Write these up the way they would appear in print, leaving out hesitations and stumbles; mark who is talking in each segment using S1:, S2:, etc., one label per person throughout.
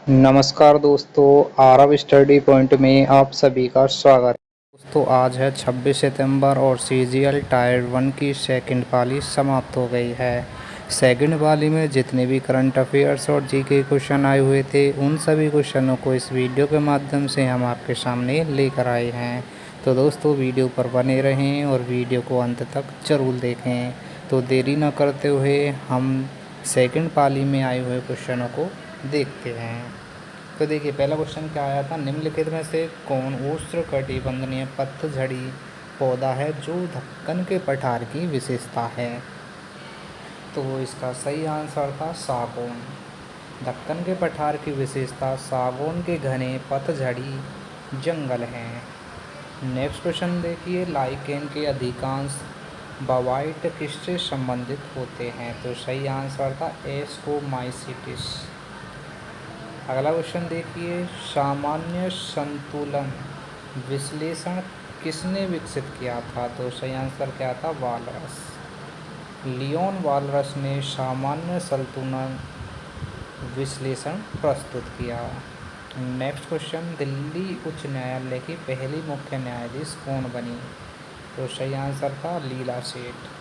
S1: नमस्कार दोस्तों, Aarav study point में आप सभी का स्वागत है। दोस्तों आज है 26 सितंबर और सीजीएल टायर 1 की सेकंड पाली समाप्त हो गई है। सेकंड पाली में जितने भी करंट अफेयर्स और जीके क्वेश्चन आए हुए थे उन सभी क्वेश्चनों को इस वीडियो के माध्यम से हम आपके सामने लेकर आए हैं। तो दोस्तों वीडियो पर बने रहें और वीडियो को अंत तक ज़रूर देखें। तो देरी न करते हुए हम सेकंड पाली में आए हुए क्वेश्चनों को देखते हैं। तो देखिए पहला क्वेश्चन क्या आया था, निम्नलिखित में से कौन उष्णकटिबंधीय पतझड़ी पौधा है जो दक्कन के पठार की विशेषता है। तो इसका सही आंसर था सागौन। दक्कन के पठार की विशेषता सागौन के घने पतझड़ी जंगल हैं। नेक्स्ट क्वेश्चन देखिए, लाइकेन के अधिकांश बवाइट किससे संबंधित होते हैं। तो सही आंसर था एस्कोमाइसिटिस। अगला क्वेश्चन देखिए, सामान्य संतुलन विश्लेषण किसने विकसित किया था। तो सही आंसर क्या था, वालरस। लियोन वालरस ने सामान्य संतुलन विश्लेषण प्रस्तुत किया। नेक्स्ट क्वेश्चन, दिल्ली उच्च न्यायालय की पहली मुख्य न्यायाधीश कौन बनी। तो सही आंसर था लीला सेठ।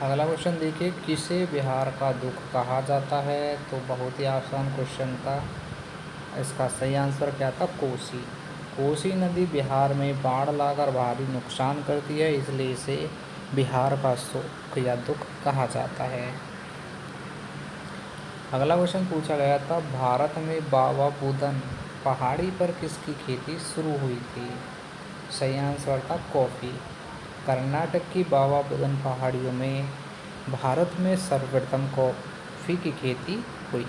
S1: अगला क्वेश्चन देखिए, किसे बिहार का दुख कहा जाता है। तो बहुत ही आसान क्वेश्चन था। इसका सही आंसर क्या था, कोसी। कोसी नदी बिहार में बाढ़ लाकर भारी नुकसान करती है, इसलिए इसे बिहार का सुख या दुख कहा जाता है। अगला क्वेश्चन पूछा गया था, भारत में बाबा बुदन पहाड़ी पर किसकी खेती शुरू हुई थी। सही आंसर था कॉफ़ी। कर्नाटक की बाबा बुदन पहाड़ियों में भारत में सर्वप्रथम कॉफ़ी की खेती हुई।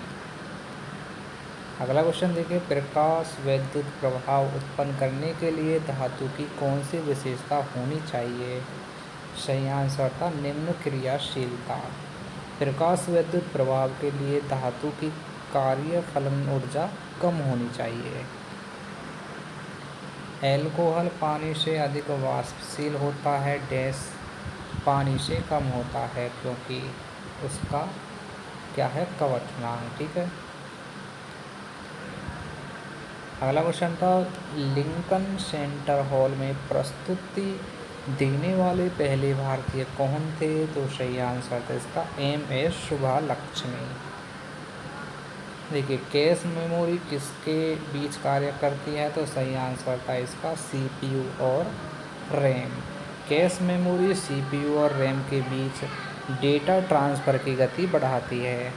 S1: अगला क्वेश्चन देखिए, प्रकाश विद्युत प्रभाव उत्पन्न करने के लिए धातु की कौन सी विशेषता होनी चाहिए। सही आंसर था निम्न क्रियाशीलता। प्रकाश विद्युत प्रभाव के लिए धातु की कार्य फलन ऊर्जा कम होनी चाहिए। एल्कोहल पानी से अधिक वाष्पशील होता है, डैश पानी से कम होता है क्योंकि उसका क्या है, क्वथनांक। ठीक है। अगला क्वेश्चन था, लिंकन सेंटर हॉल में प्रस्तुति देने वाले पहले भारतीय कौन थे। तो सही आंसर था इसका MS सुब्बालक्ष्मी। देखिए कैश मेमोरी किसके बीच कार्य करती है। तो सही आंसर था इसका CPU और रैम। कैश मेमोरी CPU और रैम के बीच डेटा ट्रांसफ़र की गति बढ़ाती है।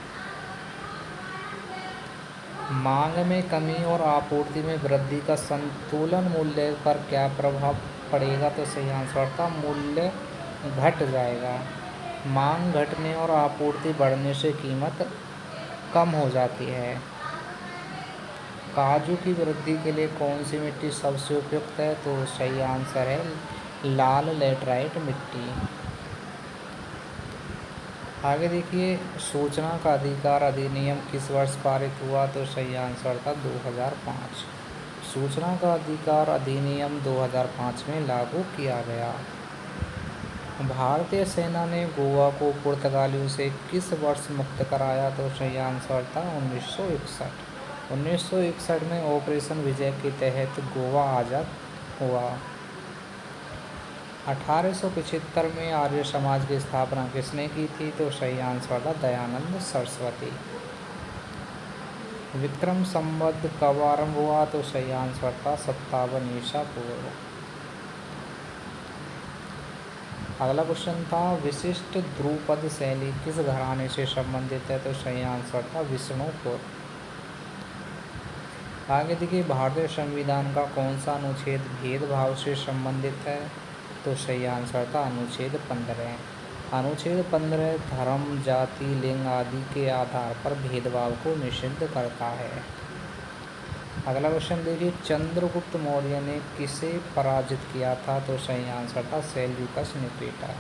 S1: मांग में कमी और आपूर्ति में वृद्धि का संतुलन मूल्य पर क्या प्रभाव पड़ेगा। तो सही आंसर था मूल्य घट जाएगा। मांग घटने और आपूर्ति बढ़ने से कीमत कम हो जाती है। काजू की वृद्धि के लिए कौन सी मिट्टी सबसे उपयुक्त है। तो सही आंसर है लाल लैटराइट मिट्टी। आगे देखिए, सूचना का अधिकार अधिनियम किस वर्ष पारित हुआ। तो सही आंसर था 2005। सूचना का अधिकार अधिनियम 2005 में लागू किया गया। भारतीय सेना ने गोवा को पुर्तगालियों से किस वर्ष मुक्त कराया। तो सही आंसर था 1961। 1961 में ऑपरेशन विजय के तहत गोवा आज़ाद हुआ। 1875 में आर्य समाज की स्थापना किसने की थी। तो सही आंसर था दयानंद सरस्वती। विक्रम संवत कब आरंभ हुआ। तो सही आंसर था 57 ईसा पूर्व। अगला क्वेश्चन था, विशिष्ट ध्रुपद शैली किस घराने से संबंधित है। तो सही आंसर था विष्णुपुर। आगे देखिए, भारतीय संविधान का कौन सा अनुच्छेद भेदभाव से संबंधित है। तो सही आंसर था अनुच्छेद 15। अनुच्छेद 15 धर्म, जाति, लिंग आदि के आधार पर भेदभाव को निषिद्ध करता है। अगला क्वेश्चन देखिए, चंद्रगुप्त मौर्य ने किसे पराजित किया था। तो सही आंसर था सेल्यूकस निकेटर।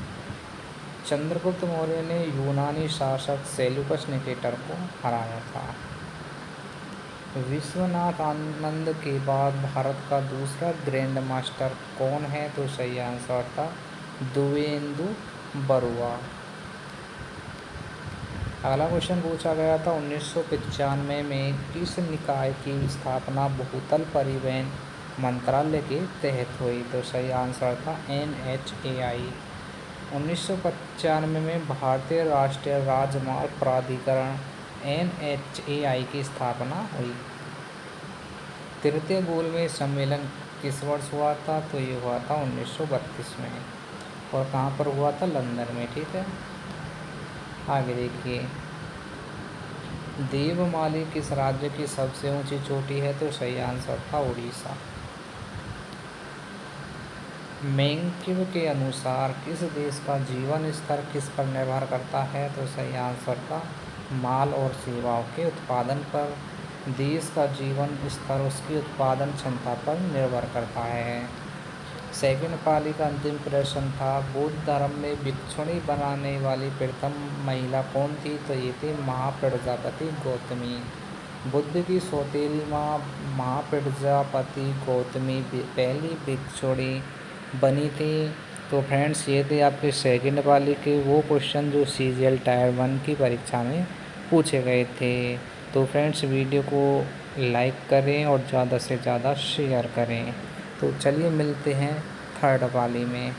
S1: चंद्रगुप्त मौर्य ने यूनानी शासक सेल्यूकस निकेटर को हराया था। विश्वनाथ आनंद के बाद भारत का दूसरा ग्रैंड मास्टर कौन है। तो सही आंसर था देवेंदु बरुआ। अगला क्वेश्चन पूछा गया था 1995 में किस निकाय की स्थापना भूतल परिवहन मंत्रालय के तहत हुई? तो सही आंसर था NHAI। 1995 में भारतीय राष्ट्रीय राजमार्ग प्राधिकरण NHAI की स्थापना हुई। तृतीय गोलमेज सम्मेलन किस वर्ष हुआ था? तो ये हुआ था 1932 में। और कहाँ पर हुआ था? लंदन में। ठीक है, आगे देखिए, देवमाली किस राज्य की सबसे ऊंची चोटी है? तो सही आंसर था उड़ीसा। मेंकिव के अनुसार किस देश का जीवन स्तर किस पर निर्भर करता है? तो सही आंसर था माल और सेवाओं के उत्पादन पर। देश का जीवन स्तर उसकी उत्पादन क्षमता पर निर्भर करता है। सेकंड पाली का अंतिम प्रश्न था, बौद्ध धर्म में भिक्षुणी बनाने वाली प्रथम महिला कौन थी? तो ये थी महाप्रजापति गौतमी। बुद्ध की सौतेली माँ महाप्रजापति गौतमी पहली भिक्षुणी बनी थी। तो फ्रेंड्स, ये थे आपके सेकंड पाली के वो क्वेश्चन जो CGL टायर 1 की परीक्षा में पूछे गए थे। तो फ्रेंड्स, वीडियो को लाइक करें और ज़्यादा से ज़्यादा शेयर करें। तो चलिए मिलते हैं थर्ड पाली में।